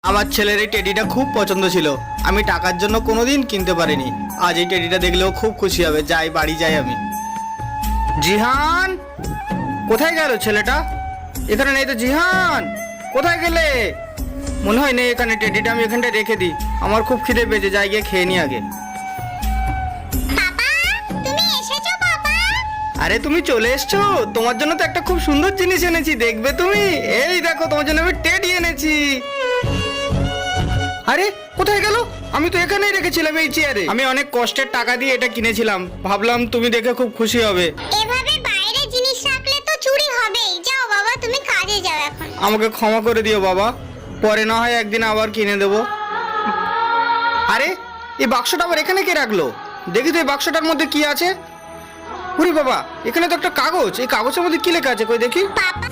আমার ছেলের এই টেডিটা খুব পছন্দ ছিল, আমি টাকার জন্য কোনোদিন কিনতে পারিনি। আজ এই টেডিটা দেখলেও খুব খুশি হবে। যাই, বাড়ি যাই আমি। জিহান, কোথায় গেল ছেলেটা? এখানে নেই তো। জিহান, কোথায় গেলে? মনে হয় নেই এখানে। টেডিটা আমি এখানটায় রেখে দিই, আমার খুব খিদে পেয়েছে। যাই, গিয়ে খেয়ে নি আগে। আরে তুমি চলে এসছো? তোমার জন্য তো একটা খুব সুন্দর জিনিস এনেছি, দেখবে তুমি। এই দেখো, তোমার জন্য আমি টেডি এনেছি। আরে কোথায় গেল? আমি তো এখানেই রেখেছিলাম, এই চেয়ারে। আমি অনেক কষ্টের টাকা দিয়ে এটা কিনেছিলাম, ভাবলাম তুমি দেখে খুব খুশি হবে। এভাবে বাইরে জিনিস রাখলে তো চুরি হবেই। যাও বাবা, তুমি কাজে যাও এখন। আমাকে ক্ষমা করে দিও বাবা, পরে না হয় একদিন আবার কিনে দেবো। আরে এই বাক্সটা আবার এখানে কে রাখলো? দেখি তো এই বাক্সটার মধ্যে কি আছে। ওরে বাবা, এখানে তো একটা কাগজ। এই কাগজের মধ্যে কি লেখা আছে? কই দেখি। পাপা